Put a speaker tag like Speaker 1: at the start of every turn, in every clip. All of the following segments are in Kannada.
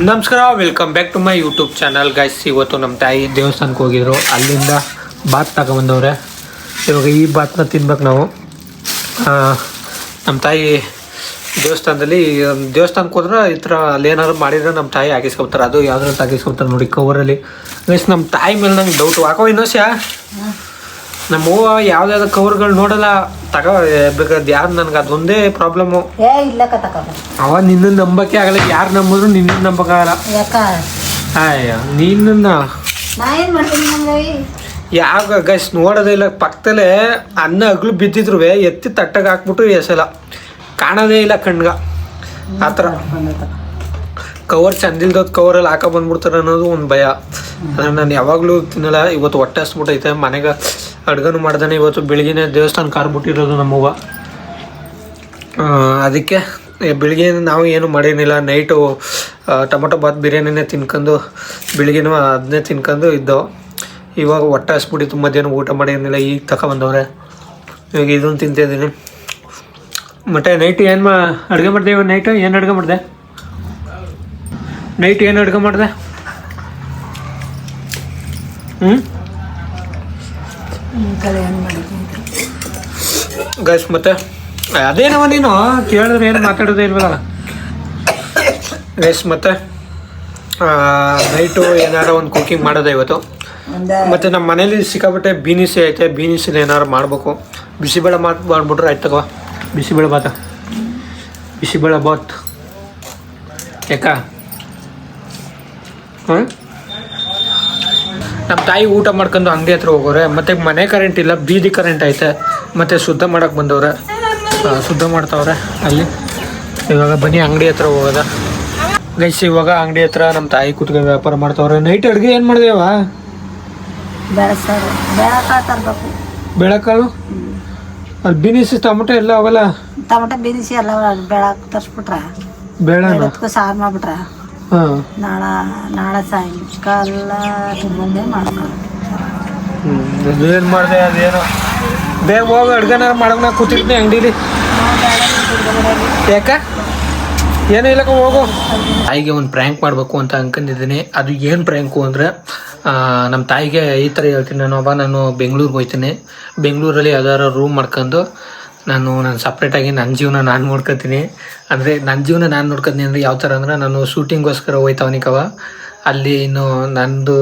Speaker 1: ನಮಸ್ಕಾರ, welcome back to my YouTube channel guys. ಇವತ್ತು ನಮ್ಮ ತಾಯಿ ದೇವಸ್ಥಾನಕ್ಕೆ ಹೋಗಿದ್ರು, ಅಲ್ಲಿಂದ ಬಾತ್ ತಗೊಂಬಂದವ್ರೆ. ಇವಾಗ ಈ ಬಾತ್ನ ತಿನ್ಬೇಕು ನಾವು. ನಮ್ಮ ತಾಯಿ ದೇವಸ್ಥಾನಕ್ಕೆ ಹೋದ್ರೆ ಈ ಥರ ಅಲ್ಲಿ ಏನಾದ್ರು ಮಾಡಿದ್ರೆ ನಮ್ಮ ತಾಯಿ ಹಾಕಿಸ್ಕೊತಾರೆ. ಅದು ಯಾವ್ದ್ರಲ್ಲಿ ಹಾಕಿಸ್ಕೊತಾರೆ ನೋಡಿ, ಕವರಲ್ಲಿ. ಗೈಸ್ ನಮ್ಮ ತಾಯಿ ಮೇಲೆ ನಂಗೆ ಡೌಟು. ಹಾಕೋ ಇನ್ನೋಸ್ಯಾ ನಮ್ಮ ಹೂವು ಯಾವ್ದಾದ್ರು ಕವರ್ಗಳು ನೋಡಲ್ಲ, ತಗೋಬೇಕಾದ್ ಯಾರು. ನನಗೆ ಅದೊಂದೇ ಪ್ರಾಬ್ಲಮ್ಮು. ಅವ ನಿನ್ನ ನಂಬಕ್ಕೆ ಆಗಲ್ಲ, ಯಾರು ನಂಬಿದ್ರು ನಿನ್ನ ನಂಬಕ್ಕಾಗಲ್ಲ. ಅಯ್ಯ ನಿನ್ನ ಯಾವ ಗೈಸ್ ನೋಡೋದೇ ಇಲ್ಲ. ಪಕ್ಕದಲ್ಲೇ ಅನ್ನ ಅಗ್ಲು ಬಿದ್ದಿದ್ರು ಎತ್ತಿ ತಟ್ಟಗೆ ಹಾಕ್ಬಿಟ್ಟು ಎಸಲ್ಲ, ಕಾಣೋದೇ ಇಲ್ಲ ಕಣ್ಗ. ಆ ಥರ ಕವರ್ ಚಂದಿಲ್ದೋದು ಕವರಲ್ಲಿ ಹಾಕೋ ಬಂದ್ಬಿಡ್ತಾರೆ ಅನ್ನೋದು ಒಂದು ಭಯ. ಅದನ್ನು ನಾನು ಯಾವಾಗಲೂ ತಿನ್ನಲ್ಲ. ಇವತ್ತು ಹೊಟ್ಟೆ ಹಸ್ಬಿಟ್ಟೈತೆ. ಮನೆಗೆ ಅಡ್ಗನು ಮಾಡ್ದಾನೆ. ಇವತ್ತು ಬೆಳಿಗ್ಗೆ ದೇವಸ್ಥಾನ ಕಾರ್ಬಿಟ್ಟಿರೋದು ನಮ್ಮವ್ವ. ಅದಕ್ಕೆ ಬೆಳಿಗ್ಗೆ ನಾವು ಏನು ಮಾಡೇನಿಲ್ಲ. ನೈಟು ಟೊಮೊಟೊ ಬಾತ್ ಬಿರಿಯಾನಿನೇ ತಿನ್ಕೊಂಡು ಬೆಳಿಗ್ಗೆನೂ ಅದನ್ನೇ ತಿನ್ಕೊಂಡು ಇದ್ದವು. ಇವಾಗ ಹೊಟ್ಟೆ ಹಸ್ಬಿಟ್ಟಿತ್ತು, ಮಧ್ಯಾಹ್ನ ಊಟ ಮಾಡೇನಿಲ್ಲ. ಈಗ ತಗೊಬಂದವ್ರೆ. ಇವಾಗ ಇದನ್ನು ತಿಂತಿದ್ದೀನಿ. ಮತ್ತು ನೈಟ್ ಏನು ಅಡುಗೆ ಮಾಡಿದೆ? ಇವಾಗ ನೈಟು ಏನು ಅಡುಗೆ ಮಾಡಿದೆ? ನೈಟ್ ಏನು ಅಡುಗೆ ಮಾಡಿದೆ? ಗೈಸ್ ಮತ್ತೆ ಅದೇನವ ನೀನು ಕೇಳಿದ್ರೆ ಏನು ಮಾತಾಡೋದೇ ಇಲ್ವಲ್ಲ. ಗೈಸ್ ಮತ್ತೆ ನೈಟು ಏನಾರ ಒಂದು ಕುಕಿಂಗ್ ಮಾಡೋದೇ ಇವತ್ತು. ಮತ್ತು ನಮ್ಮ ಮನೇಲಿ ಸಿಕ್ಕಾಪಟ್ಟೆ ಬೀನಿಸಿ ಐತೆ. ಬೀನಿಸಿನ ಏನಾರು ಮಾಡಬೇಕು. ಬಿಸಿಬೇಳೆ ಮಾಡಿಬಿಟ್ರೆ ಆಯ್ತು ತಗೋ. ಬಿಸಿಬೇಳೆ ಬಾತ್ ಯಾಕ? ನಮ್ಮ ತಾಯಿ ಊಟ ಮಾಡ್ಕೊಂಡು ಅಂಗಡಿ ಹತ್ರ ಹೋಗೋರೆ. ಮತ್ತು ಮನೆ ಕರೆಂಟ್ ಇಲ್ಲ, ಬೀದಿ ಕರೆಂಟ್ ಐತೆ. ಮತ್ತು ಶುದ್ಧ ಮಾಡೋಕ್ಕೆ ಬಂದವ್ರೆ, ಶುದ್ಧ ಮಾಡ್ತಾವ್ರೆ ಅಲ್ಲಿ. ಇವಾಗ ಬನ್ನಿ ಅಂಗಡಿ ಹತ್ರ ಹೋಗೋದ ಗೈಸ್. ಇವಾಗ ಅಂಗಡಿ ಹತ್ರ ನಮ್ಮ ತಾಯಿ ಕೂತ್ಕೊಂಡು ವ್ಯಾಪಾರ ಮಾಡ್ತಾವ್ರೆ. ನೈಟ್ ಅಡುಗೆ ಏನು ಮಾಡಿದೆವ? ಬೇಳೆಕಾಳು, ಅಲ್ಲಿ ಬೀನಿಸಿ ಟೊಮೊಟೊ ಎಲ್ಲ ಅವಲ್ಲ.
Speaker 2: ಟೊಮೊಟೊ ಬೀನಿಸಿ ಎಲ್ಲ ಬೆಳಗ್ಗೆ ತರಿಸ್ಬಿಟ್ರ, ಬೇಳೆ ಸಾರು ಮಾಡ್ಬಿಟ್ರ. ನಾಳೆ ಸಾಯಂಕಾಲ ಮುಂದೆ ಮಾಡ್ಕೊಳ್ಳಿ.
Speaker 1: ಏನು ಮಾಡಿದೆ? ಅದೇನೋ ಬೇಗ ಹೋಗಿ ಅಡ್ಗೆನಾರ ಮಾಡೋಕೆ ನಾ ಕೂತಿರ್ತೀನಿ ಅಂಗಡೀಲಿ. ಯಾಕ ಏನೂ ಇಲ್ಲಕ್ಕ, ಹೋಗು. ತಾಯಿಗೆ ಒಂದು ಪ್ರ್ಯಾಂಕ್ ಮಾಡಬೇಕು ಅಂತ ಅನ್ಕೊಂಡಿದ್ದೀನಿ. ಅದು ಏನು ಪ್ರ್ಯಾಂಕು ಅಂದರೆ, ನಮ್ಮ ತಾಯಿಗೆ ಈ ಥರ ಹೇಳ್ತೀನಿ ನಾನು ಬೆಂಗಳೂರಿಗೆ ಹೋಗ್ತೀನಿ. ಬೆಂಗಳೂರಲ್ಲಿ ಯಾವ್ದಾದ್ರು ರೂಮ್ ಮಾಡ್ಕೊಂಡು ನಾನು ಸಪ್ರೇಟಾಗಿ ನನ್ನ ಜೀವನ ನಾನು ನೋಡ್ಕೊತೀನಿ. ಅಂದರೆ ನನ್ನ ಜೀವನ ನಾನು ನೋಡ್ಕೊತೀನಿ ಅಂದರೆ ಯಾವ ಥರ ಅಂದರೆ, ನಾನು ಶೂಟಿಂಗೋಸ್ಕರ ಹೋಯ್ತವನಿಕವ. ಅಲ್ಲಿ ಇನ್ನು ನನ್ಗೆ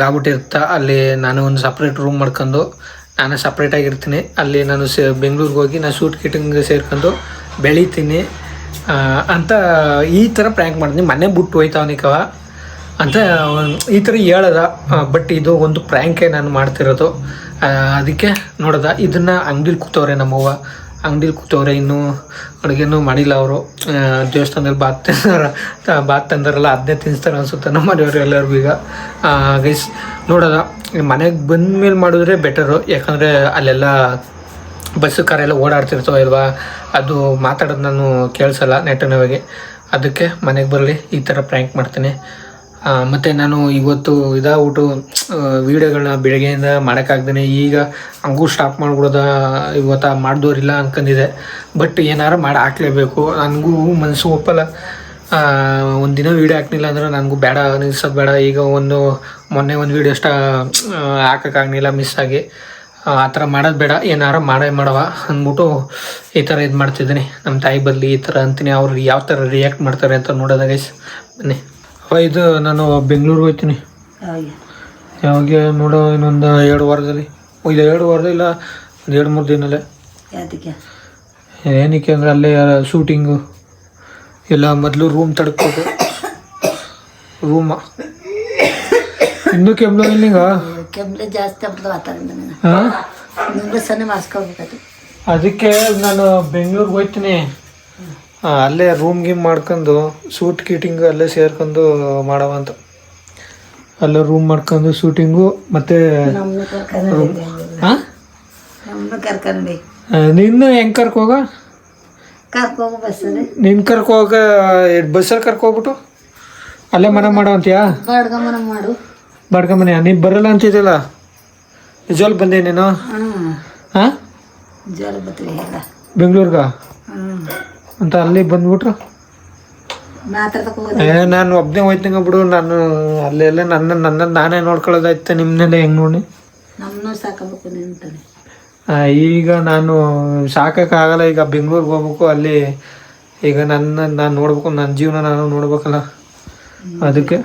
Speaker 1: ಆಗ್ಬಿಟ್ಟಿರ್ತಾ ಅಲ್ಲಿ ನಾನು ಒಂದು ಸಪ್ರೇಟ್ ರೂಮ್ ಮಾಡ್ಕೊಂಡು ನಾನು ಸಪ್ರೇಟಾಗಿರ್ತೀನಿ. ಅಲ್ಲಿ ನಾನು ಬೆಂಗಳೂರಿಗೆ ಹೋಗಿ ನಾನು ಶೂಟಿಂಗ್ ಸೇರ್ಕೊಂಡು ಬೆಳಿತೀನಿ ಅಂತ ಈ ಥರ ಪ್ರ್ಯಾಂಕ್ ಮಾಡಿದ್ನಿ. ಮನೆ ಬಿಟ್ಟು ಹೋಯ್ತವನಿಕವ ಅಂತ ಈ ಥರ ಹೇಳದ. ಬಟ್ ಇದು ಒಂದು ಪ್ರ್ಯಾಂಕೇ ನಾನು ಮಾಡ್ತಿರೋದು. ಅದಕ್ಕೆ ನೋಡೋದ. ಇದನ್ನು ಅಂಗಡಿಲಿ ಕೂತವ್ರೆ ನಮ್ಮವ್ವ, ಅಂಗಡಿಲಿ ಕೂತವ್ರೆ. ಇನ್ನೂ ಅಡುಗೆನೂ ಮಾಡಿಲ್ಲ ಅವರು. ದೇವಸ್ಥಾನದಲ್ಲಿ ಬಾತ್ ತಂದಾರಲ್ಲ, ಅದನ್ನೇ ತಿನ್ನಿಸ್ತಾರೆ ಅನಿಸುತ್ತೆ ನಮ್ಮ ಮನೆಯವರು ಎಲ್ಲರಿಗೂ. ಈಗ ಗೈಸ್ ನೋಡೋದ, ಮನೆಗೆ ಬಂದ ಮೇಲೆ ಮಾಡಿದ್ರೆ ಬೆಟರು. ಯಾಕಂದರೆ ಅಲ್ಲೆಲ್ಲ ಬಸ್ಸು ಕಾರೆಲ್ಲ ಓಡಾಡ್ತಿರ್ತಾವೆ ಅಲ್ವಾ, ಅದು ಮಾತಾಡೋದು ನಾನು ಕೇಳಿಸಲ್ಲ ನೆಟ್ಟನವಾಗಿ. ಅದಕ್ಕೆ ಮನೆಗೆ ಬರಲಿ ಈ ಥರ ಪ್ರ್ಯಾಂಕ್ ಮಾಡ್ತೀನಿ. ಮತ್ತು ನಾನು ಇವತ್ತು ಇದಾಗ್ಬಿಟ್ಟು ವೀಡಿಯೋಗಳನ್ನ ಬೆಳಗ್ಗೆಯಿಂದ ಮಾಡೋಕ್ಕಾಗ್ದೇ ಈಗ ಹಂಗೂ ಸ್ಟಾಪ್ ಮಾಡ್ಬಿಡೋದ. ಇವತ್ತು ಮಾಡಿದವ್ರಿಲ್ಲ ಅನ್ಕೊಂಡಿದ್ದೆ, ಬಟ್ ಏನಾರು ಮಾಡಿ ಹಾಕ್ಲೇಬೇಕು. ನನಗೂ ಮನಸ್ಸು ಒಪ್ಪಲ್ಲ. ಒಂದಿನ ವೀಡಿಯೋ ಹಾಕ್ಲಿಲ್ಲ ಅಂದ್ರೆ ನನಗೂ ಬೇಡ ನಿಲ್ಸೋದು ಬೇಡ. ಈಗ ಮೊನ್ನೆ ಒಂದು ವೀಡಿಯೋ ಹಾಕೋಕ್ಕಾಗಲಿಲ್ಲ ಮಿಸ್ ಆಗಿ. ಆ ಥರ ಮಾಡೋದು ಬೇಡ, ಏನಾರು ಮಾಡವ ಅಂದ್ಬಿಟ್ಟು ಈ ಥರ ಇದು ಮಾಡ್ತಿದ್ದೀನಿ. ನಮ್ಮ ತಾಯಿ ಬದಲಿ ಈ ಥರ ಅಂತೀನಿ. ಅವ್ರು ಯಾವ ಥರ ರಿಯಾಕ್ಟ್ ಮಾಡ್ತಾರೆ ಅಂತ ನೋಡೋದ ಗೈಸ್. ಬನ್ನಿ. ಇದು ನಾನು ಬೆಂಗಳೂರಿಗೆ ಹೋಗ್ತೀನಿ. ಯಾವಾಗ ನೋಡೋ ಇನ್ನೊಂದು 2 ವಾರದಲ್ಲಿ, ಇಲ್ಲ 2 ವಾರದಲ್ಲಿ, ಇಲ್ಲ ಒಂದು 2-3 ದಿನಲ್ಲೇ. ಏನಕ್ಕೆ ಅಂದರೆ ಅಲ್ಲೇ ಶೂಟಿಂಗು ಎಲ್ಲ. ಮೊದಲು ರೂಮ್ ತಡ್ಕೋಬೇಕು. ರೂಮ ಇನ್ನೂ ಕೆಮ್ಮಲು ಇಲ್ಲಿಗ
Speaker 2: ಕೆಮ್ಮಲು ಜಾಸ್ತಿ ಆಗ್ಬಿಡ್ತು.
Speaker 1: ಅದಕ್ಕೆ ನಾನು ಬೆಂಗಳೂರಿಗೆ ಹೋಗ್ತೀನಿ. ಅಲ್ಲೇ ರೂಮ್ ಗೀಮ್ ಮಾಡ್ಕೊಂಡು ಶೂಟ್ ಕೀಟಿಂಗು ಅಲ್ಲೇ ಸೇರ್ಕೊಂಡು ಮಾಡವ ಅಂತ. ಅಲ್ಲೇ ರೂಮ್ ಮಾಡ್ಕೊಂಡು ಶೂಟಿಂಗು ಮತ್ತು ನಿನ್ನ ಹೆಂಗೆ ಕರ್ಕೋಗ? ನಿನ್ನ ಕರ್ಕೋಗ ಬಸ್ಸಲ್ಲಿ ಕರ್ಕೋಗ್ಬಿಟ್ಟು ಅಲ್ಲೇ ಮನೆ ಮಾಡೋ ಅಂತೀಯಾ? ಬಾಡ್ಗ ಮನೆ. ನೀನು ಬರಲ್ಲ ಅಂತಿದ್ದಲ್ಲ, ನಿಜವಾಗ್ಲೂ ಬಂದೆ ನೀನು? ಹಾಂ ಬೆಂಗ್ಳೂರ್ಗ
Speaker 2: ಹ್ಞೂ
Speaker 1: ಅಂತ ಅಲ್ಲಿ ಬಂದ್ಬಿಟ್ರು.
Speaker 2: ಮಾತಾಡ್ತಕ್ಕ
Speaker 1: ನಾನು ಒಬ್ಬನೇ ಹೋಯ್ತಂಗ ಬಿಡು, ನಾನು ಅಲ್ಲೆಲ್ಲ ನನ್ನ ನಾನೇ ನೋಡ್ಕೊಳ್ಳೋದಾಯ್ತು, ನಿಮ್ಮನ್ನೆಲ್ಲ ಹೆಂಗೆ ನೋಡಿ.
Speaker 2: ನಮ್ಮನ್ನೂ ಸಾಕಬೇಕು ನಿಂತಾನೆ.
Speaker 1: ಈಗ ನಾನು ಸಾಕೋಕ್ಕಾಗಲ್ಲ, ಈಗ ಬೆಂಗ್ಳೂರ್ಗೆ ಹೋಗ್ಬೇಕು. ಅಲ್ಲಿ ಈಗ ನಾನು ನೋಡ್ಬೇಕು, ನನ್ನ ಜೀವನ ನಾನು ನೋಡ್ಬೇಕಲ್ಲ, ಅದಕ್ಕೆ.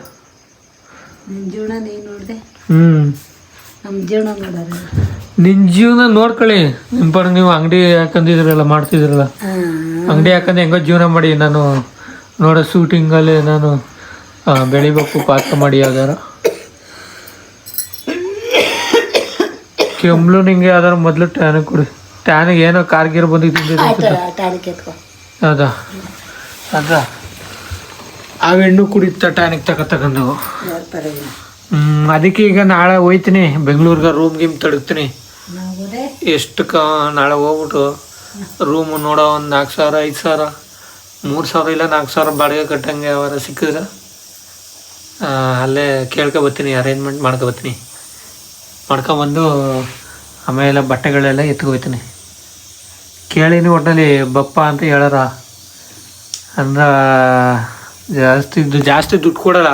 Speaker 2: ನಿನ್ನ ಜೀವನ ನೀನು ನೋಡಿದೆ, ನಮ್ಮ ಜೀವನ ನೋಡೋಣ.
Speaker 1: ನಿನ್ನ ಜೀವನ ನೋಡ್ಕೊಳ್ಳಿ, ನಿಮ್ಮ ಪರ ನೀವು ಅಂಗಡಿ ಹಾಕೊಂಡಿದ್ರಲ್ಲ, ಮಾಡ್ತಿದ್ರಲ್ಲ, ಅಂಗಡಿ ಹಾಕೊಂಡು ಹೆಂಗೋ ಜೀವನ ಮಾಡಿ, ನಾನು ನೋಡೋ ಶೂಟಿಂಗಲ್ಲಿ ನಾನು ಬೆಳಿಬೇಕು, ಪಾತ್ರ ಮಾಡಿ ಯಾವ್ದಾರ. ಕೆಮ್ಲು ನಿಂಗೆ ಯಾವ್ದಾರು ಮೊದಲು ಟ್ಯಾನಿಗೆ ಕೊಡಿ. ಟ್ಯಾನಿಗೆ ಏನೋ ಕಾರ್ಗಿರ್ ಬಂದಿದ್ದು ಹೌದಾ? ಅದ ಆ ಹೆಣ್ಣು ಕುಡಿತ ಟ್ಯಾನಿಗೆ ತಗೊಂಡು. ಅದಕ್ಕೆ ಈಗ ನಾಳೆ ಹೋಯ್ತೀನಿ ಬೆಂಗ್ಳೂರ್ಗೆ, ರೂಮ್ ಗೀಮ್ ತಡಗ್ತೀನಿ. ಎಷ್ಟಕ್ಕೆ ನಾಳೆ ಹೋಗ್ಬಿಟ್ಟು ರೂಮ್ ನೋಡೋ ಒಂದು 4,000 5,000 3,000 ಇಲ್ಲ 4,000 ಬಾಡಿಗೆ ಕಟ್ಟಂಗೆ ಅವರ ಸಿಕ್ಕಿದ್ರೆ ಅಲ್ಲೇ ಕೇಳ್ಕೊಬತ್ತೀನಿ, ಅರೇಂಜ್ಮೆಂಟ್ ಮಾಡ್ಕೊಬತ್ತೀನಿ. ಮಾಡ್ಕೊಂಬಂದು ಆಮೇಲೆ ಬಟ್ಟೆಗಳೆಲ್ಲ ಎತ್ಕೊಯ್ತೀನಿ. ಕೇಳೀನಿ, ಒಟ್ಟಿನಲ್ಲಿ ಬಪ್ಪ ಅಂತ ಹೇಳಾರ. ಅಂದ್ರೆ ಜಾಸ್ತಿ ದುಡ್ಡು ಕೊಡೋಲ್ಲ,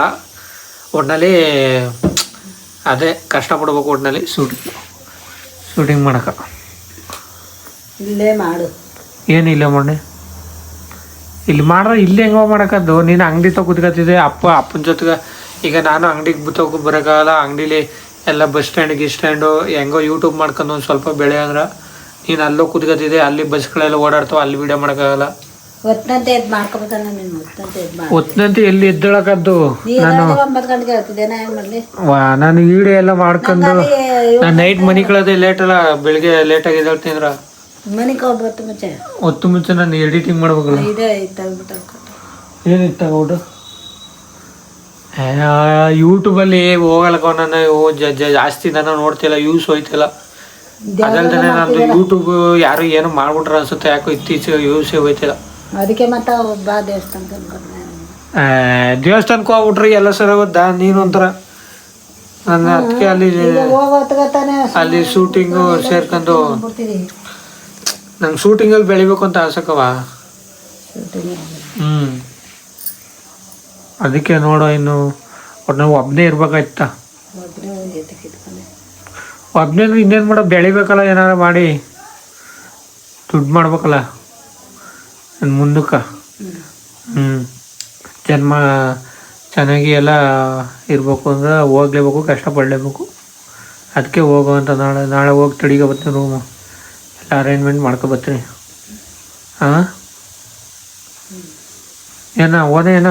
Speaker 1: ಒಟ್ಟಿನಲ್ಲಿ ಅದೇ ಕಷ್ಟಪಡ್ಬೇಕು. ಒಟ್ಟಿನಲ್ಲಿ ಶೂಟಿಂಗ್ ಮಾಡೋಕೆ
Speaker 2: ಇಲ್ಲೇ ಮಾಡು.
Speaker 1: ಏನಿಲ್ಲ ಮೊನ್ನೆ ಇಲ್ಲಿ ಮಾಡ್ರೆ ಇಲ್ಲಿ ಹೆಂಗೋ ಮಾಡೋಕ್ಕದ್ದು. ನೀನು ಅಂಗಡಿ ಕೂತ್ಕೊತಿದ್ದೆ ಅಪ್ಪನ ಜೊತೆಗೆ. ಈಗ ನಾನು ಅಂಗಡಿಗೆ ತಗೋ ಬರೋಕ್ಕಾಗಲ್ಲ, ಅಂಗಡೀಲಿ ಎಲ್ಲ ಬಸ್ ಸ್ಟ್ಯಾಂಡು ಹೆಂಗೋ ಯೂಟ್ಯೂಬ್ ಮಾಡ್ಕೊಂಡು ಒಂದು ಸ್ವಲ್ಪ ಬೆಳೆ ಅಂದ್ರೆ ನೀನು ಅಲ್ಲೋ ಕೂತ್ಕೊತಿದ್ದೆ, ಅಲ್ಲಿ ಬಸ್ಗಳೆಲ್ಲ ಓಡಾಡ್ತಾವೆ, ಅಲ್ಲಿ ವೀಡಿಯೋ ಮಾಡೋಕ್ಕಾಗಲ್ಲ. ಹೊತ್ತಂತೆ ಎಲ್ಲಿ ಎದ್ದೇಳಕ್ಕದ್ದು. ನಾನು
Speaker 2: 9 ಗಂಟೆಗೆ ಹೇಳ್ತಿದ್ದೇನೆ, ಏನು ಮಾಡಲಿ.
Speaker 1: ನಾನು ವೀಡಿಯೋ ಎಲ್ಲ ಮಾಡ್ಕೊಂಡು ನಾನು ನೈಟ್ ಮನೆ ಕಳೋದೇ ಲೇಟಲ್ಲ, ಬೆಳಿಗ್ಗೆ ಲೇಟಾಗಿ ಎದ್ದೇಳ್ತೀನಿ.
Speaker 2: ಮನೆಗೆ ಹೋಗ್ಬತ್ತು ಮುಂಚೆ
Speaker 1: ಹೊತ್ತು ಮುಂಚೆ ನಾನು ಎಡಿಟಿಂಗ್ ಮಾಡ್ಬೇಕಲ್ಲ. ಏನಿತ್ತ ಊಟ ಯೂಟ್ಯೂಬಲ್ಲಿ ಹೋಗಲ್ಲಕ್ಕ. ನಾನು ಜಾಸ್ತಿ ನಾನು ನೋಡ್ತಿಲ್ಲ, ಯೂಸ್ ಹೋಯ್ತಿಲ್ಲ. ಅದಲ್ದೇ ನಂದು ಯೂಟ್ಯೂಬ್ ಯಾರು ಏನೋ ಮಾಡ್ಬಿಟ್ರೆ ಅನ್ಸುತ್ತೆ, ಯಾಕೋ ಇತ್ತೀಚೆಗೆ ಯೂಸೇ ಹೋಯ್ತಿಲ್ಲ.
Speaker 2: ಅದಕ್ಕೆ ಮತ್ತೆ ಬಾ
Speaker 1: ದೇವಸ್ಥಾನಕ್ಕೆ ಹೋಗ್ಬಿಟ್ರಿ ಎಲ್ಲ ಸರಿ ಹೋದಾ ನೀನು ಒಂಥರ. ನನ್ನ ಅದಕ್ಕೆ ಅಲ್ಲಿ ಶೂಟಿಂಗು ಸೇರ್ಕೊಂಡು ನಂಗೆ ಶೂಟಿಂಗಲ್ಲಿ ಬೆಳಿಬೇಕು ಅಂತ ಆಸಕ್ಕವ. ಅದಕ್ಕೆ ನೋಡೋ, ಇನ್ನು ನಾವು ಒಬ್ಬನೇ ಇರ್ಬೇಕಾಯ್ತ. ಒಬ್ಬನೇ ಇನ್ನೇನು ಮಾಡೋ, ಬೆಳಿಬೇಕಲ್ಲ, ಏನಾರು ಮಾಡಿ ದುಡ್ಡು ಮಾಡ್ಬೇಕಲ್ಲ ಮುಂದಕ್ಕೆ. ಜನ್ಮ ಚೆನ್ನಾಗಿ ಎಲ್ಲ ಇರಬೇಕು ಅಂದ್ರೆ ಹೋಗ್ಲೇಬೇಕು, ಕಷ್ಟಪಡಲೇಬೇಕು. ಅದಕ್ಕೆ ಹೋಗುವಂತ ನಾಳೆ ಹೋಗಿ ತಡಿಗೆ ಬರ್ತೀನಿ, ರೂಮು ಎಲ್ಲ ಅರೇಂಜ್ಮೆಂಟ್ ಮಾಡ್ಕೊಬರ್ತೀನಿ. ಹಾಂ ಓದೇನ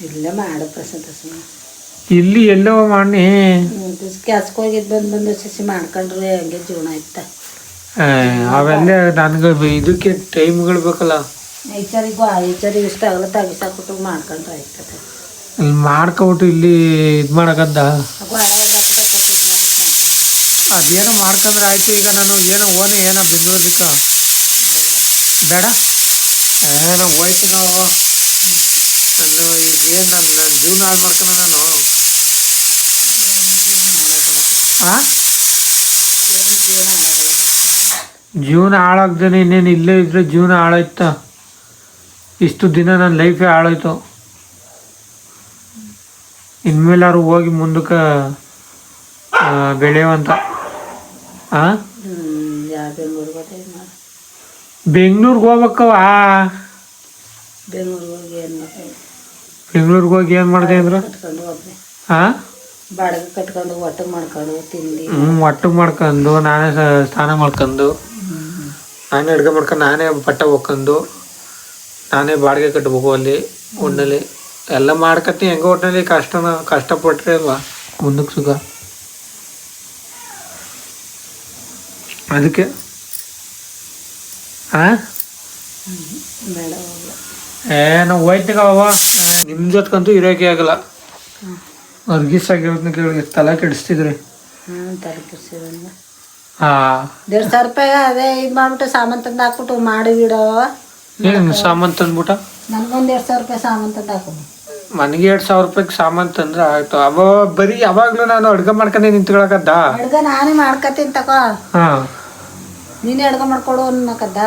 Speaker 2: ಇಲ್ಲ ಮಾಡು ಪ್ರಸಾದ
Speaker 1: ಇಲ್ಲಿ ಎಲ್ಲೋ ಮಾಡಿ
Speaker 2: ಕೆಲ್ಸಕ್ಕೆ ಹೋಗಿದ್ದು ಬಂದು ಸಸಿ ಮಾಡ್ಕೊಂಡ್ರೆ ಹಂಗೆ ಜೀವನ ಇತ್ತ.
Speaker 1: ಅವೆಲ್ಲ ನನಗೆ ಇದಕ್ಕೆ ಟೈಮ್ಗಳು ಬೇಕಲ್ಲ.
Speaker 2: ಈಚರಿಗೆ ಇಷ್ಟ ಆಗಲ್ಲ, ತಗಿಸಾಕ್ಬಿಟ್ಟು ಮಾಡ್ಕೊಂಡ್ರೆ ಆಯ್ತದೆ.
Speaker 1: ಇಲ್ಲಿ ಮಾಡ್ಕೊಬಿಟ್ಟು ಇಲ್ಲಿ ಇದು ಮಾಡೋಕ್ಕದ್ದ ಅದೇನೋ ಮಾಡ್ಕೊಂಡ್ರೆ ಆಯಿತು. ಈಗ ನಾನು ಏನೋ ಓನೆ ಏನೋ ಬೆಂಗಳೂರಿಗೆ ಬೇಡ, ಏನೋ ಹೋಯ್ತೀನೋ ನಂದು ಈಗ ಏನು ನನ್ನ ಜೀವನ ಹಾಳು ಮಾಡ್ಕೊಂಡು ನಾನು. ಹಾಂ ಜೀವನ ಹಾಳಾಗ್ದೇನೆ ಇನ್ನೇನು ಇಲ್ಲೇ ಇದ್ರೆ ಜೀವನ ಹಾಳಾಯ್ತಾ? ಇಷ್ಟು ದಿನ ನನ್ನ ಲೈಫೇ ಹಾಳಾಯ್ತು. ಇನ್ಮೇಲಾದ್ರು ಹೋಗಿ ಮುಂದಕ್ಕೆ ಬೆಳೆಯುವಂತ. ಹಾಂ ಬೆಂಗ್ಳೂರ್ಗೆ ಹೋಗ್ಬೇಕವ. ಬೆಂಗ್ಳೂರ್ಗೆ ಹೋಗಿ ಏನು ಮಾಡಿದೆ ಅಂದ್ರೆ ಹಾಂ
Speaker 2: ಬಾಡಿಗೆ ಕಟ್ಕೊಂಡು ಒಟ್ಟಿಗೆ ಮಾಡ್ಕೊಂಡು ತಿಂದು
Speaker 1: ಒಟ್ಟಿಗೆ ಮಾಡ್ಕೊಂಡು ನಾನೇ ಸ್ನಾನ ಮಾಡ್ಕೊಂಡು ನಾನೇ ಅಡುಗೆ ಮಾಡ್ಕೊಂಡು ನಾನೇ ಬಟ್ಟೆ ಹೋಗ್ಕೊಂಡು ನಾನೇ ಬಾಡಿಗೆ ಕಟ್ಬೇಕು ಅಲ್ಲಿ ಒಟ್ಟಿನಲ್ಲಿ ಎಲ್ಲ ಮಾಡ್ಕತ್ತೀನಿ. ಹೆಂಗೋ ಒಟ್ಟಿನಲ್ಲಿ ಕಷ್ಟಪಟ್ಟರೆ ಅಲ್ವಾ ಮುಂದಕ್ಕೆ ಸುಖ. ಅದಕ್ಕೆ ಹಾಂ ನಾವು ಹೋಯ್ತೀಗವ ನಿಮ್ಮ ಜೊತೆಗಂತೂ ಇರೋಕೆ ಆಗಲ್ಲ. ವರ್ಗೀಸಾಗಿರೋದನ್ನ ಕೇಳಿ ತಲೆ ಕೆಡಿಸ್ತಿದ್ರಿ. ಹಾಂ
Speaker 2: 1,500 ರೂಪಾಯಿ ಅದೇ ಇದು ಮಾಡ್ಬಿಟ್ಟು ಸಾಮಾನು ತಂದು ಹಾಕ್ಬಿಟ್ಟು ಮಾಡಿ ಬಿಡವ.
Speaker 1: ಏನು ಸಾಮಾನು ತಂದ್ಬಿಟ್ಟ?
Speaker 2: ನನಗೊಂದು 2,000 ರೂಪಾಯಿ ಸಾಮಾನು ತಂದು ಹಾಕೊಂಡು
Speaker 1: ನನಗೆ 2,000 ರೂಪಾಯಿಗೆ ಸಾಮಾನು ತಂದ್ರೆ ಆಯ್ತು. ಬರೀ ಯಾವಾಗಲೂ ನಾನು ಅಡುಗೆ ಮಾಡ್ಕೊಂಡೆ ನಿಂತ್ಕೊಳಕದ್ದ?
Speaker 2: ಅಡುಗೆ ನಾನೇ ಮಾಡ್ಕೊತೀನಿ ತಗೋ.
Speaker 1: ಹಾಂ
Speaker 2: ನೀನೇ ಅಡ್ಗೆ ಮಾಡ್ಕೊಡು ಅನ್ನಕದ್ದ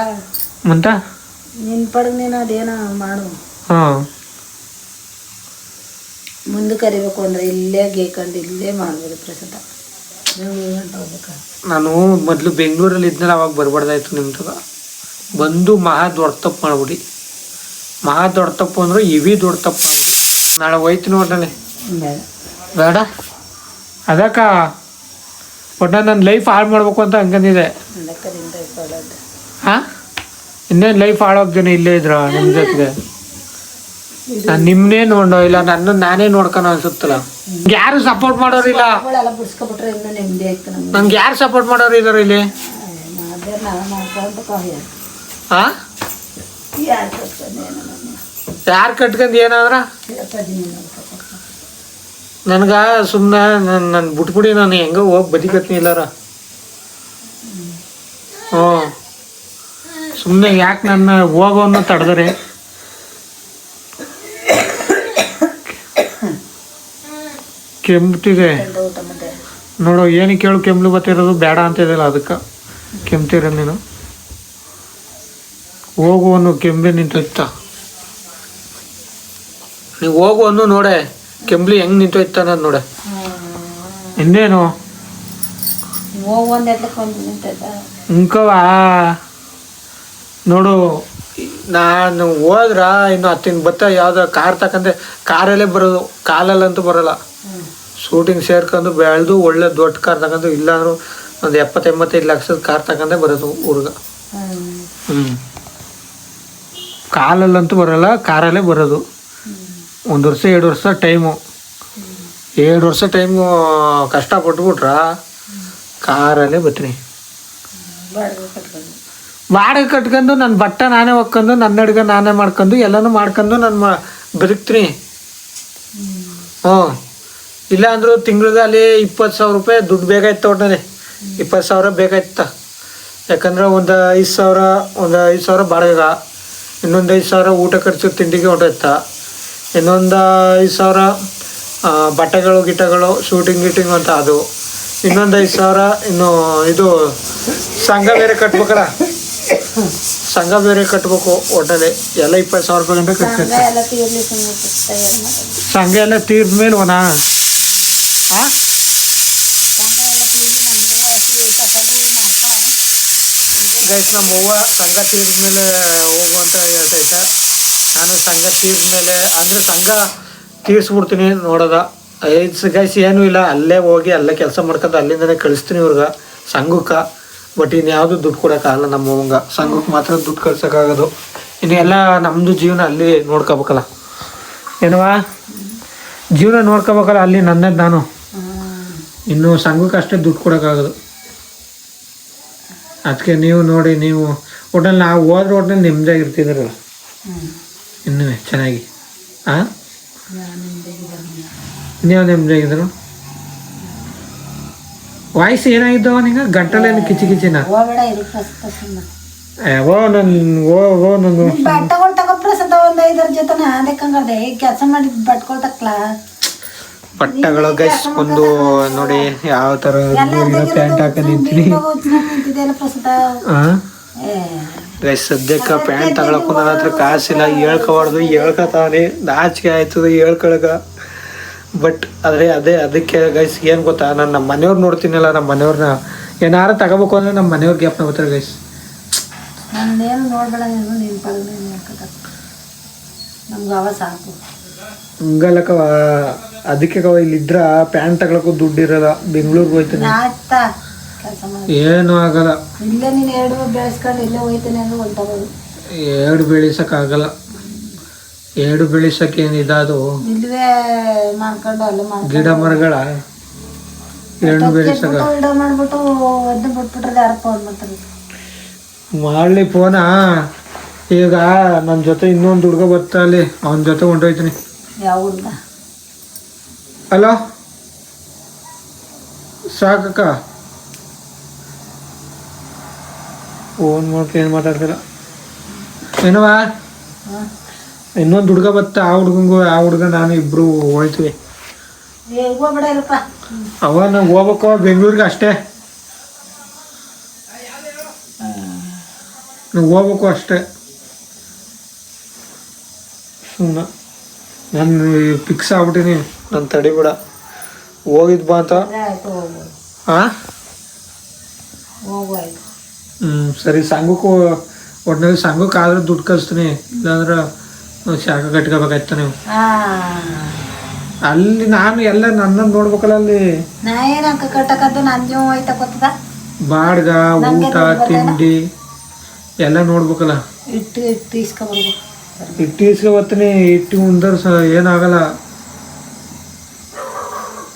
Speaker 1: ಮಂತ
Speaker 2: ನಿನ್ನ ಪಡೆದು ನೀನು ಅದೇನೋ ಮಾಡು.
Speaker 1: ಹಾಂ
Speaker 2: ಮುಂದೆ ಕರಿಬೇಕು ಅಂದ್ರೆ ಇಲ್ಲೇ ಗೇಕೊಂಡು ಇಲ್ಲೇ ಮಾಡ್ಬೋದು ಪ್ರಸಾದ. ಗಂಟೆ ಹೋಗ್ಬೇಕು.
Speaker 1: ನಾನು ಮೊದಲು ಬೆಂಗಳೂರಲ್ಲಿ ಇದ್ದರೆ ಅವಾಗ ಬರ್ಬಾರ್ದಾಯ್ತು ನಿಮ್ಮ ತಗ. ಬಂದು ಮಹಾ ದೊಡ್ಡ ತಪ್ಪು ಮಾಡ್ಬಿಡಿ. ಮಹಾ ದೊಡ್ಡ ತಪ್ಪು ಅಂದ್ರೆ ಇವಿ ದೊಡ್ಡ ತಪ್ಪು ಮಾಡ್ಬಿಡಿ. ನಾಳೆ ಹೋಯ್ತೀನಿ ಒಟ್ಟಲ್ಲಿ.
Speaker 2: ಬೇಡ
Speaker 1: ಬೇಡ ಅದಕ್ಕ ಒಟ್ಟು ನನ್ನ ಲೈಫ್ ಹಾಳು ಮಾಡ್ಬೇಕು ಅಂತ ಹಂಗಂದಿದೆ.
Speaker 2: ಅದಕ್ಕದಿಂದ ಕೊಡೋದು.
Speaker 1: ಹಾಂ ಇನ್ನೇನು ಲೈಫ್ ಹಾಳಾಗ್ದೇನೆ ಇಲ್ಲೇ ಇದ್ರ ನಿಮ್ಮ ಜೊತೆಗೆ. ನಾನು ನಿಮ್ಮನ್ನೇ ನೋಡೋ ಇಲ್ಲ ನಾನೇ ನೋಡ್ಕೊಳೋ ಅನ್ಸುತ್ತಲ್ಲ. ಯಾರು ಸಪೋರ್ಟ್ ಮಾಡೋರಿಲ್ಲ.
Speaker 2: ಅವಳೆಲ್ಲ ಬಿಡ್ಸ್ಕೊಬಿಟ್ರೆ ಇನ್ನೂ ನೆಮ್ಮದಿ ಆಯ್ತು ನಮ್ಗೆ.
Speaker 1: ನನ್ಗೆ ಯಾರು ಸಪೋರ್ಟ್ ಮಾಡೋರು ಇದಾರೆ ಇಲ್ಲಿ?
Speaker 2: ಅದೇ ನಾವು ಮಾಡ್ಕೊಂಡು ಕಾಯ
Speaker 1: ಹಾಂ
Speaker 2: ಯಾರು ಕಟ್ಕೊಂಡು ಏನೋ ನಮ್ಮ
Speaker 1: ಯಾರು ಕಟ್ಕೊಂಡು ಏನಾದ್ರ
Speaker 2: ಅಪ್ಪಾಜಿ ನೋಡ್ಕೊಬೇಕು.
Speaker 1: ನನಗೆ ಸುಮ್ಮನೆ ನನ್ನ ಬಿಟ್ಬಿಡಿ, ನಾನು ಹೆಂಗೋ ಹೋಗಿ ಬದಿಕತ್ನಿ ಇಲ್ಲಾರ. ಹ್ಞೂ ಸುಮ್ಮನೆ ಯಾಕೆ ನನ್ನ ಹೋಗೋವನ್ನು ತಡೆದರೆ. ಕೆಮ್ತಿದೆ
Speaker 2: ಊಟ ಮತ್ತೆ
Speaker 1: ನೋಡು, ಏನಕ್ಕೆ ಕೇಳು ಕೆಮ್ಲು ಬತ್ತಿರೋದು ಬೇಡ ಅಂತಿದೆಯಲ್ಲ ಅದಕ್ಕೆ ಕೆಮ್ತಿರ ನೀನು. ಹೋಗುವನ್ನು ಕೆಮ್ಮೆ ನಿಂತೋಯ್ತ. ನೀವು ಹೋಗುವನ್ನು ನೋಡೆ ಕೆಂಬ್ಲಿ ಹೆಂಗೆ ನಿಂತೋಯ್ತ ಅನ್ನೋದು ನೋಡೆ. ಇನ್ನೇನು
Speaker 2: ಹೋಗಿ ಒಂದು ಎಡ್ಲಕ್ಕೆ ಒಂದು ನಿಂತೈತ
Speaker 1: ಇಂಕವಾ ನೋಡು. ನಾನು ಹೋದ್ರ ಇನ್ನು 10 ಬತ್ತ ಯಾವ್ದು ಕಾರ್ ತಕಂದ್ರೆ ಕಾರಲ್ಲೇ ಬರೋದು, ಕಾಲಲ್ಲಂತೂ ಬರೋಲ್ಲ. ಶೂಟಿಂಗ್ ಸೇರ್ಕೊಂಡು ಬೆಳೆದು ಒಳ್ಳೆ ದೊಡ್ಡ ಕಾರ್ ತಗೊಂಡು ಇಲ್ಲಾಂದ್ರೂ ಒಂದು 70-85 ಲಕ್ಷದ ಕಾರ್ ತಗೊಂಡೇ ಬರೋದು ಊರ್ಗ. ಕಾಲಲ್ಲಂತೂ ಬರೋಲ್ಲ, ಕಾರಲ್ಲೇ ಬರೋದು. 1 ವರ್ಷ 2 ವರ್ಷ ಟೈಮು, 2 ವರ್ಷ ಟೈಮು ಕಷ್ಟಪಟ್ಬಿಟ್ರ ಕಾರಲ್ಲೇ ಬರ್ತೀನಿ. ಬಾಡಿಗೆ ಕಟ್ಕೊಂಡು ನನ್ನ ಬಟ್ಟೆ ನಾನೇ ಹೊಕ್ಕೊಂಡು ನನ್ನ ಅಡುಗೆ ನಾನೇ ಮಾಡ್ಕೊಂಡು ಎಲ್ಲನೂ ಮಾಡ್ಕೊಂಡು ನಾನು ಬದುಕ್ತೀನಿ. ಹ್ಞೂ ಇಲ್ಲ ಅಂದರೂ ತಿಂಗಳಿಗೆ ಅಲ್ಲಿ 20,000 ರೂಪಾಯಿ ದುಡ್ಡು ಬೇಕಾಯ್ತು. ಒಟ್ಟಲ್ಲಿ 20,000 ಬೇಕಾಯ್ತ. ಯಾಕಂದ್ರೆ ಒಂದು 5,000 ಬಾಡಿಗೆ, ಇನ್ನೊಂದು 5,000 ಊಟ ಖರ್ಚು ತಿಂಡಿಗೆ ಹೊಂಟೋಯ್ತ, ಇನ್ನೊಂದು 5,000 ಬಟ್ಟೆಗಳು ಗಿಟ್ಟಗಳು ಶೂಟಿಂಗ್ ಅಂತ ಅದು, ಇನ್ನೊಂದು 5,000 ಇನ್ನು ಇದು ಸಂಘ ಬೇರೆ ಕಟ್ಬೇಕಲ್ಲ, ಸಂಘ ಬೇರೆ ಕಟ್ಬೇಕು. ಒಟ್ಟಲ್ಲಿ ಎಲ್ಲ 20,000 ರೂಪಾಯಿ ಗಂಟೆ ಕಟ್ಬೇಕು. ಸಂಘ ಎಲ್ಲ ತೀರ್ದ ಮೇಲೆ ಒನಾ ಹಾಂ ಗೈಸ್ ನಮ್ಮ ಅವ್ವ ಸಂಘ ತೀರ್ದ ಮೇಲೆ ಹೋಗು ಅಂತ ಹೇಳ್ತೈತೆ. ನಾನು ಸಂಘ ತೀರ್ದ ಮೇಲೆ ಅಂದರೆ ಸಂಘ ತೀರ್ಸ್ಬಿಡ್ತೀನಿ ನೋಡೋದ. ಗೈಸ್ ಏನೂ ಇಲ್ಲ, ಅಲ್ಲೇ ಹೋಗಿ ಅಲ್ಲೇ ಕೆಲಸ ಮಾಡ್ಕೊಂಡು ಅಲ್ಲಿಂದನೇ ಕಳಿಸ್ತೀನಿ ಇವ್ರಿಗೆ ಸಂಘಕ್ಕೆ. ಬಟ್ ಇನ್ಯಾವುದು ದುಡ್ಡು ಕೊಡೋಕ್ಕಾಗಲ್ಲ ನಮ್ಮ ಅವ್ವಂಗೆ. ಸಂಘಕ್ಕೆ ಮಾತ್ರ ದುಡ್ಡು ಕಳ್ಸೋಕ್ಕಾಗೋದು. ಇನ್ನು ಎಲ್ಲ ನಮ್ಮದು ಜೀವನ ಅಲ್ಲಿ ನೋಡ್ಕೋಬೇಕಲ್ಲ. ಏನವಾ ಜೀವನ ನೋಡ್ಕೋಬೇಕಲ್ಲ ಅಲ್ಲಿ ನನ್ನದು ನಾನು. ಇನ್ನು ಸಂಘಕ್ಕೆ ಅಷ್ಟೇ ದುಡ್ಡು ಕೊಡೋಕ್ಕಾಗೋದು. ಅದಕ್ಕೆ ನೀವು ನೋಡಿ, ನೀವು ಒಟ್ಟಲ್ಲಿ ನಾವು ಹೋದ್ರೆ ಒಟ್ಟಲ್ಲಿ ನೆಮ್ಮದಿಯಾಗಿರ್ತಿದ್ರಲ್ಲ ಇನ್ನೂ ಚೆನ್ನಾಗಿ. ಹಾಂ ನೀವು ನೆಮ್ಮದಿಯಾಗಿದ್ರು. ವಾಯ್ಸ್ ಏನಾಗಿದ್ದವ ನಿಂಗೆ ಗಂಟಲೇನು ಕಿಚಿನ? ಓ ನನ್ನ
Speaker 2: ಬಟ್ಟೆಗಳು ತಗೊಪ್ರಸದ ಒಂದು 5 ಜೊತೆ ಅದಕ್ಕಂಗದೆ ಕೆಲಸ ಮಾಡಿದ್ ಬಟ್ಕೊಳ್ ತಕ್ಲ
Speaker 1: ಬಟ್ಟೆಗಳು ಗೈಸ್ ಒಂದು ನೋಡಿ ಯಾವ ಥರ ಪ್ಯಾಂಟ್ ಹಾಕೊಂಡು ನಿಂತೀನಿ. ಹಾಂ ಗೈಸ್ ಸದ್ಯಕ್ಕೆ ಪ್ಯಾಂಟ್ ತಗೊಳಕ್ಕೂ ನನ್ನ ಹತ್ರ ಕಾಸಿಲ್ಲ. ಹೇಳ್ಕೊಬಾರ್ದು, ಹೇಳ್ಕೊತಾವನಿ, ನಾಚಿಕೆ ಆಯ್ತದೆ ಹೇಳ್ಕೊಳಕ. ಬಟ್ ಆದರೆ ಅದಕ್ಕೆ ಗೈಸ್ ಏನು ಗೊತ್ತಾ, ನಾನು ನಮ್ಮ ಮನೆಯವ್ರು ನೋಡ್ತೀನಲ್ಲ, ನಮ್ಮ ಮನೆಯವ್ರನ್ನ ಏನಾರು ತಗೋಬೇಕು ಅಂದರೆ ನಮ್ಮ ಮನೆಯವ್ರ ಗ್ಯಾಪ್ನ ಬರ್ತಾರೆ ಗೈಸ್.
Speaker 2: ನಂದೇನು ನೋಡ್ಬೇಡ ನೀನು, ನಿನ್ನ ಪಡೆದು ನಮ್ಗೆ ಅವ ಸಾಕು
Speaker 1: ಹಂಗಲ್ಲಕ್ಕವ. ಅದಕ್ಕೆ ಇಲ್ಲಿದ್ರ ಪ್ಯಾಂಟ್ ತಗೊಳಕ್ಕೂ ದುಡ್ಡು ಇರಲ್ಲ. ಬೆಂಗ್ಳೂರ್ಗೆ ಹೋಯ್ತೀನಿ,
Speaker 2: ಕೆಲಸ ಮಾಡಿ
Speaker 1: ಏನೂ ಆಗಲ್ಲ.
Speaker 2: ಇಲ್ಲೇ ನೀನು 2 ಬೆಳೆಸ್ಕೊಂಡು ಇಲ್ಲೇ ಹೋಯ್ತೀನಿ ಅಂದ್ರೆ ಹೊಂಟಬೋದು.
Speaker 1: 2 ಬೆಳೆಸೋಕ್ಕಾಗಲ್ಲ. 2 ಬೆಳೆಸೋಕೆ ಏನಿದಾದು
Speaker 2: ಇಲ್ಲವೇ ಮಾಡ್ಕೊಂಡು ಅಲ್ಲೇ ಮಾಡಿ
Speaker 1: ಗಿಡ ಮರಗಳ 2 ಬೆಳೆಸಕ
Speaker 2: ವಿಡಿಯೋ ಮಾಡ್ಬಿಟ್ಟು ಅದನ್ನ ಬಿಟ್ಬಿಟ್ರೆ ಯಾರು ಫೋನ್ ಮಾಡ್ತಾರೆ.
Speaker 1: ಮಾಡಲಿ ಫೋನಾ. ಈಗ ನನ್ನ ಜೊತೆ ಇನ್ನೊಂದು ಹುಡುಗ ಬರ್ತಾ ಅಲ್ಲಿ, ಅವನ ಜೊತೆ ಹೊಂಟೋಯ್ತೀನಿ.
Speaker 2: ಯಾವ ಹುಡುಗ?
Speaker 1: ಹಲೋ ಸಾಕಕ್ಕ, ಫೋನ್ ಮಾಡ್ಕೊಂಡು ಏನು ಮಾತಾಡ್ತಿಲ್ಲ. ಏನವಾ ಇನ್ನೊಂದು ಹುಡುಗ ಬತ್ತ, ಆ ಹುಡುಗ ನಾನು ಇಬ್ರು ಹೋಯ್ತೀವಿ.
Speaker 2: ಹೋಗ್ಬೇಡ ಇರಪ್ಪ.
Speaker 1: ಅವ ನಾವು ಹೋಗ್ಬೇಕು ಬೆಂಗ್ಳೂರಿಗೆ ಅಷ್ಟೇ. ನಾವು ಹೋಗ್ಬೇಕು ಅಷ್ಟೇ. ಸುಮ್ಮನೆ ನಾನು ಫಿಕ್ಸ್ ಆಗ್ಬಿಟ್ಟಿನಿ, ನಾನು ತಡಿಬೇಡ ಹೋಗಿದ್ ಬಾ ಅಂತ. ಹಾಂ ಸರಿ, ಸಂಘಕ್ಕೂ ಒಟ್ಟಿನಲ್ಲಿ ಸಂಘಕ್ಕೆ ಆದ್ರೆ ದುಡ್ಡು ಕಳಿಸ್ತೀನಿ, ಇಲ್ಲಾಂದ್ರೆ ಶಾಖ ಕಟ್ಕೋಬೇಕಾಯ್ತ ನೀವು. ಅಲ್ಲಿ ನಾನು ಎಲ್ಲ ನನ್ನ ನೋಡ್ಬೇಕಲ್ಲ ಅಲ್ಲಿ. ಬಾಡ್ಗ ಊಟ ತಿಂಡಿ ಎಲ್ಲ ನೋಡ್ಬೇಕಲ್ಲ. ಇಟ್ಟು ಇಸ್ಕೊಬತ್ತೀನಿ, ಇಟ್ಟು ಮುಂದರ್ ಏನಾಗಲ್ಲ.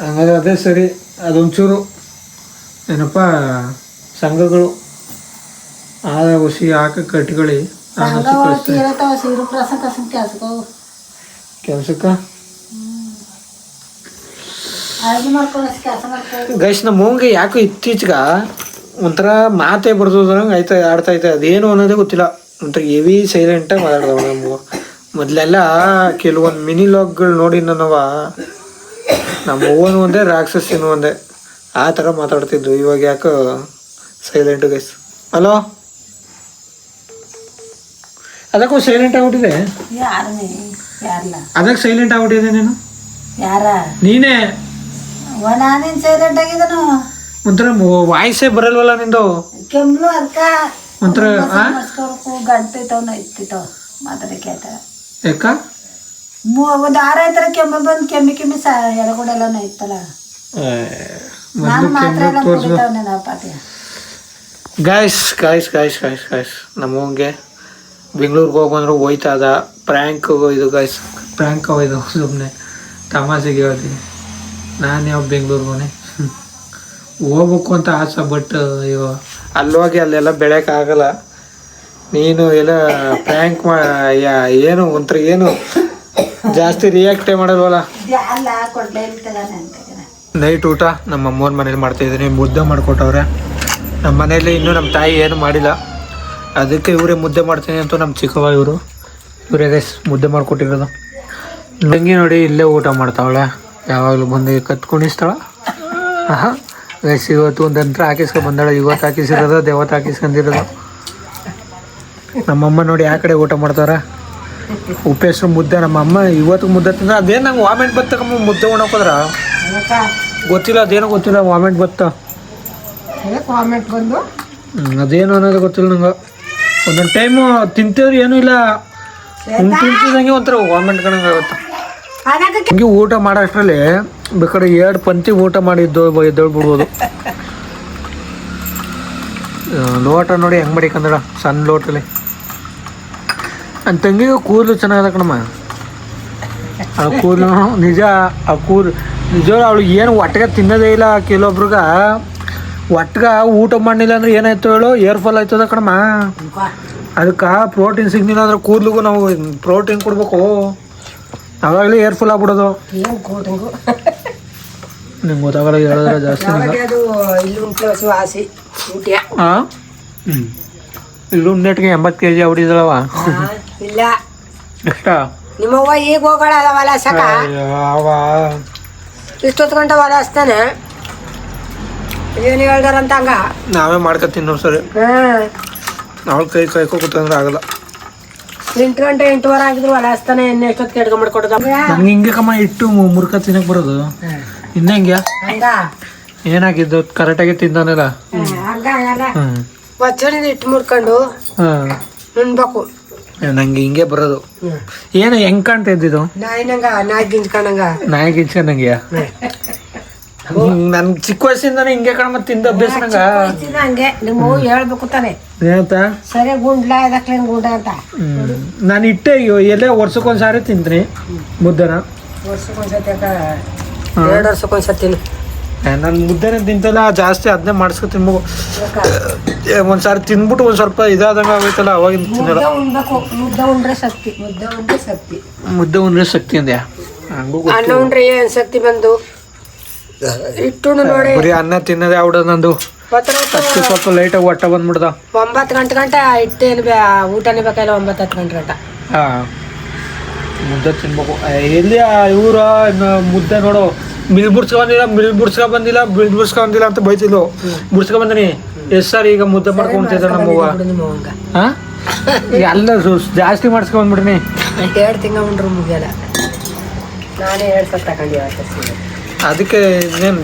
Speaker 1: ಹಂಗಾದ್ರೆ ಅದೇ ಸರಿ, ಅದೊಂಚೂರು ಏನಪ್ಪ ಸಂಘಗಳು ಆದ ಹುಸಿ ಹಾಕ ಕಟ್ಕೊಳ್ಳಿ. ಕೆಲ್ಸಕ್ಕ ಗೈಸ್ ನಮ್ಮ ಮಗಂಗೆ ಯಾಕೋ ಇತ್ತೀಚೆಗ ಒಂಥರ ಮಾತೇ ಬರ್ದಂಗೆ ಆಡ್ತೈತೆ, ಅದೇನು ಅನ್ನೋದೇ ಗೊತ್ತಿಲ್ಲ. ಒಂಥರ ಹೆವಿ ಸೈಲೆಂಟಾಗಿ ಮಾತಾಡ್ದವ ನಮ್ಗೆ. ಮೊದಲೆಲ್ಲ ಕೆಲವೊಂದು ಮಿನಿ ಲಾಗ್ಗಳು ನೋಡಿ ನಾನವ, ನಮ್ಮ ಅವ್ವನು ಒಂದೇ ರಾಕ್ಷಸಿನೂ ಒಂದೇ ಆ ಥರ ಮಾತಾಡ್ತಿದ್ದು. ಇವಾಗ ಯಾಕೋ ಸೈಲೆಂಟು ಗೈಸ್. ಹಲೋ, ಅದಕ್ಕೂ ಸೈಲೆಂಟ್ ಆಗ್ಬಿಟ್ಟಿದೆ. ಅದಕ್ಕೆ ಸೈಲೆಂಟ್ ಆಗ್ಬಿಟ್ಟಿದೆ ನೀನು. ನೀನೇ ಒಂಥರ ವಾಯ್ಸೇ ಬರಲ್ವಲ್ಲ ನಿಂದು. ಒಂಥರ ಯಾಕ
Speaker 2: ಒಂದು ಆರ ಆಯ್ತಾರ ಕೆಮ್ಮು ಬಂದು ಕೆಮ್ಮಿ ಎಡಗೂಡೆಲ್ಲ ಐತಲ್ಲ.
Speaker 1: ಗಾಯ್ಸ್ ನಮಗೆ ಬೆಂಗ್ಳೂರಿಗೆ ಹೋಗ್ಬಂದ್ರು ಹೋಯ್ತಾ ಅದ ಪ್ರ್ಯಾಂಕ್ ಇದು ಗೈಸ್, ಪ್ರ್ಯಾಂಕ್ ಇದು ಸುಮ್ಮನೆ ತಮಾಷೆಗೆ ಹೇಳ್ತೀನಿ. ನಾನು ಯಾವ ಬೆಂಗ್ಳೂರ್ಗೋನೆ ಹೋಗ್ಬೇಕು ಅಂತ ಆಸೆ, ಬಟ್ ಅಯ್ಯೋ ಅಲ್ಲೋಗಿ ಅಲ್ಲೆಲ್ಲ ಬೆಳೆಯೋಕ್ಕಾಗಲ್ಲ. ನೀನು ಎಲ್ಲ ಪ್ರ್ಯಾಂಕ್ ಏನು ಒಂಥರ ಏನು ಜಾಸ್ತಿ ರಿಯಾಕ್ಟೇ ಮಾಡಲ್ವಲ್ಲ. ನೈಟ್ ಊಟ ನಮ್ಮ ಅಮ್ಮವ್ರ ಮನೇಲಿ ಮಾಡ್ತಾಯಿದ್ದೀನಿ, ಮುದ್ದೆ ಮಾಡಿಕೊಟ್ಟವ್ರೆ. ನಮ್ಮ ಮನೇಲಿ ಇನ್ನೂ ನಮ್ಮ ತಾಯಿ ಏನು ಮಾಡಿಲ್ಲ, ಅದಕ್ಕೆ ಇವರೇ ಮುದ್ದೆ ಮಾಡ್ತೀನಿ ಅಂತ ನಮ್ಮ ಚಿಕ್ಕವ್ವ ಇವರೇ ಗೈಸ್ ಮುದ್ದೆ ಮಾಡಿಕೊಟ್ಟಿರೋದು. ತಂಗಿ ನೋಡಿ ಇಲ್ಲೇ ಊಟ ಮಾಡ್ತಾವಳೆ, ಯಾವಾಗಲೂ ಬಂದು ಕತ್ಕೊಂಡಿಸ್ತಾಳ. ಹಾಂ ಗೈಸ್ ಇವತ್ತು ಒಂದು ಯಂತ್ರ ಹಾಕಿಸ್ಕೊಂಡು ಬಂದಾಳೆ, ಇವತ್ತು ಹಾಕಿಸಿರೋದು ದೇವತ್ತು ಹಾಕಿಸ್ಕೊಂಡಿರೋದು. ನಮ್ಮಮ್ಮ ನೋಡಿ ಆ ಕಡೆ ಊಟ ಮಾಡ್ತಾವ್ರೆ. ಉಪ್ಪೆಸ್ರು ಮುದ್ದೆ ನಮ್ಮಮ್ಮ ಇವತ್ತು ಮುದ್ದೆ ತಿಂದ್ರೆ ಅದೇನು ನಂಗೆ ವಾಮೆಂಟ್ ಬತ್ತಕಮ್ಮ ಮುದ್ದೆ ಉಣ್ಣೋಕೋದ್ರ ಗೊತ್ತಿಲ್ಲ, ಅದೇನೋ ಗೊತ್ತಿಲ್ಲ ವಾಮೆಂಟ್ ಬತ್ತ ಅದೇನು ಅನ್ನೋದು ಗೊತ್ತಿಲ್ಲ ನಂಗೆ. ಒಂದೊಂದು ಟೈಮು ತಿಂತಿದ್ರೆ ಏನೂ ಇಲ್ಲ, ತಿಂತಿದ್ದಂಗೆ ಒಂಥರ ವಾಮೆಂಟ್ ಕಣಂಗೆ ಆಗುತ್ತೆ. ಹಂಗೆ ಊಟ ಮಾಡೋ ಅಷ್ಟರಲ್ಲಿ ಬೇಕಾದ್ರೆ 2 ಪಂಕ್ತಿ ಊಟ ಮಾಡಿದ್ದು ಎದ್ದೇಳ್ಬಿಡ್ಬೋದು. ಲೋಟ ನೋಡಿ ಹೆಂಗೆ ಮಾಡಿಕಂದಳ, ಸಣ್ಣ ಲೋಟಲ್ಲಿ. ನನ್ನ ತಂಗಿಗೂ ಕೂದಲು ಚೆನ್ನಾಗದ ಕಣಮ್ಮ, ಆ ಕೂದಲು ನಿಜ. ಆ ಕೂದಲು ನಿಜ, ಅವಳು ಏನು ಒಟ್ಟಿಗೆ ತಿನ್ನೋದೇ ಇಲ್ಲ. ಕೆಲವೊಬ್ರಿಗೆ ಒಟ್ಟಿಗೆ ಊಟ ಮಾಡಲಿಲ್ಲ ಅಂದ್ರೆ ಏನಾಯ್ತು ಹೇಳು, ಏರ್ ಫಾಲ್ ಆಯ್ತದ ಕಣಮ್ಮ. ಅದಕ್ಕೆ ಪ್ರೋಟೀನ್ ಸಿಗ್ಲಿಲ್ಲ ಅಂದ್ರೆ ಕೂದಲಿಗೂ ನಾವು ಪ್ರೋಟೀನ್ ಕೊಡ್ಬೇಕು, ಅವಾಗಲೇ ಏರ್ ಫಾಲ್ ಆಗ್ಬಿಡೋದು. ನಿಂಗೆ ಗೊತ್ತಾಗಲ್ಲ ಹೇಳಿದ್ರೆ ಜಾಸ್ತಿ. ಹಾಂ ಇಲ್ಲಿ ನೆಟ್ಗೆ 80 kg ಆಗ್ಬಿಟ್ಟಿದ್ದಳವ.
Speaker 2: ಇಲ್ಲ
Speaker 1: ಎಷ್ಟ
Speaker 2: ನಿಮ್ಮವ್ವ ಈಗ ಹೋಗೋಣ ಹೊಲ ಸಕ ಇಷ್ಟೊತ್ತು ಗಂಟೆ ಹೊಲ ಹಚ್ತಾನೆ. ಏನು ಹೇಳ್ದಾರಂತ ಹಂಗ
Speaker 1: ನಾವೇ ಮಾಡ್ಕೊತೀನಿ ನೋಡಿ ಸರಿ. ಅವಳು ಕಾಯ್ಕೋಕೂತಂದ್ರೆ ಆಗಲ್ಲ.
Speaker 2: 8 ಗಂಟೆ 8:15 ಆಗಿದ್ರು ಹೊಲ ಹಚ್ತಾನೆ. ಎಣ್ಣೆ ಎಷ್ಟೊತ್ತಿಗೆ ಎಡ್ಗ ಮಾಡ್ಕೊಡೋದ
Speaker 1: ನಂಗೆ ಹಿಂಗೆ ಕಮ್ಮ ಇಟ್ಟು ಮುರ್ಕ ತಿನ್ನಕ್ ಬರೋದು. ಇನ್ನ ಹೆಂಗ್ಯ ಏನಾಗಿದ್ದು ಕರೆಕ್ಟಾಗಿ ತಿಂದಾನಲ್ಲ.
Speaker 2: ಒಚ್ಚಣಿಂದ ಇಟ್ಟು ಮುರ್ಕೊಂಡು ಉಣ್ಬೇಕು.
Speaker 1: ನಂಗೆ ಹಿಂಗೆ ಬರೋದು. ಏನು ಹೆಂಗ್ ಕಾಣ್ತಾ ಇದ್ದಿದ್ದು?
Speaker 2: ನಾಯಿ ಗಿಂಜ್ಕೊಂಡಂಗ.
Speaker 1: ನಾಯಿ ಗಿಂಜ್ಕೊಂಡಂಗ್ಯ. ನನ್ ಚಿಕ್ಕ ವಯಸ್ಸಿಂದಾನೆ ಹಿಂಗೆ ಕಣ ಮತ್ತೆ ತಿಂದ ಅಭ್ಯಾಸ ನಂಗ.
Speaker 2: ಹಂಗೆ ನಿಮ್ಮ ಹೇಳ್ಬೇಕು ತಾನೆ
Speaker 1: ಏನಂತ
Speaker 2: ಸರಿ ಗುಂಡ್ಲ ಇದಕ್ಕೆ ಗುಂಡ ಅಂತ.
Speaker 1: ನಾನು ಇಟ್ಟೆ ಎಲ್ಲೇ ವರ್ಷಕ್ಕೊಂದ್ಸಾರಿ ತಿಂತೀನಿ ಮುದ್ದೆನ.
Speaker 2: ವರ್ಷಕ್ಕೊಂದ್ಸತಿ 2 ವರ್ಷಕ್ಕೊಂದ್ಸತಿ
Speaker 1: ನಾನು ಮುದ್ದೆನೇ ತಿಂತಲ್ಲ ಜಾಸ್ತಿ, ಅದನ್ನೇ ಮಾಡಿಸ್ಕೊತೀನಿ ಮಗು. ಒಂದ್ಸಾರಿ ತಿಂದ್ಬಿಟ್ಟು ಒಂದ್ ಸ್ವಲ್ಪ ಇದಾದಂಗ ಆಗೋಯ್ತಲ್ಲ ಅವಾಗಿಂದ ತಿನ್ನಲ್ಲ.
Speaker 2: ಮುದ್ದೆ ಉಂಡ್ರೆ ಶಕ್ತಿ, ಮುದ್ದೆ ಉಂಡ್ರೆ ಶಕ್ತಿ,
Speaker 1: ಮುದ್ದೆ ಉಂಡ್ರೆ ಶಕ್ತಿ ಅಂದ್ಯಾ?
Speaker 2: ಅನ್ನ ಉಂಡ್ರೆ ಏನ್ ಶಕ್ತಿ ಬಂದು ಇಟ್ಟು ನೋಡಿ.
Speaker 1: ಬರೀ ಅನ್ನ ತಿನ್ನೋದೇ ಆಗ್ಬಿಡೋದು ನಂದು. ಅಷ್ಟು ಸ್ವಲ್ಪ ಲೈಟಾಗಿ ಹೊಟ್ಟೆ ಬಂದ್ಬಿಡ್ದ.
Speaker 2: 9 ಗಂಟೆ ಇಟ್ಟೇನು ಊಟನೇ ಬೇಕಲ್ಲ. 9-10 ಗಂಟೆ
Speaker 1: ಹಾ ಮುದ್ದೆ ತಿನ್ಬೇಕು. ಎಲ್ಲಿ ಇವ್ರ ಮುದ್ದೆ ನೋಡು, ಬಿಲ್ ಬಿಡ್ಸ್ಕೊಂಡ್ ಬಂದಿಲ್ಲ ಅಂತ ಬೈತಿಲ್ಲ. ಬಿಡ್ಸ್ಕೊಂಡ್ ಬಂದಿನಿ ಎಷ್ಟು ಸರ್ ಈಗ ಮುದ್ದೆ ಮಾಡ್ಕೊಂತಿದ್ದಾರೆ ನಮ್ಮವ್ವ ಹಾಂ ಎಲ್ಲ ಜಾಸ್ತಿ ಮಾಡಿಸ್ಕೊಂಡ್ಬಿಡ್ರಿ
Speaker 2: 2 ತಿಂಗಳು ಉಂಡ್ರು ಮುಗಿಯಲ್ಲ. ನಾನೇ 2 ಸಲ ತಗೊಂಡಿವ
Speaker 1: ಅದಕ್ಕೆ ಇನ್ನೇನು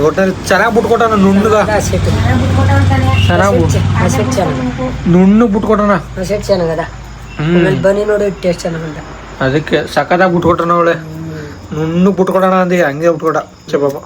Speaker 1: ಒಟ್ನಲ್ಲಿ ಚೆನ್ನಾಗಿ ಬಿಟ್ಕೊಟ್ಟಣ ನುಣ್ಣಗ ಚೆನ್ನಾಗಿ ನುಣ್ಣಗೆ ಬಿಟ್ಕೊಟ್ಟಣ
Speaker 2: ಚೆನ್ನಾಗದ. ಬನ್ನಿ ನೋಡಿ ಟೇಸ್ಟ್ ಚೆನ್ನಾಗಂತ.
Speaker 1: ಅದಕ್ಕೆ ಸಖತ್ತಾಗಿ ಬಿಟ್ಕೊಟ್ಟಣ ಅವಳೆ ನುಣ್ಣಗೆ ಬಿಟ್ಕೊಡೋಣ ಅಂದಿ ಹಂಗೆ ಬಿಟ್ಕೊಡ ಚಪಾಪ.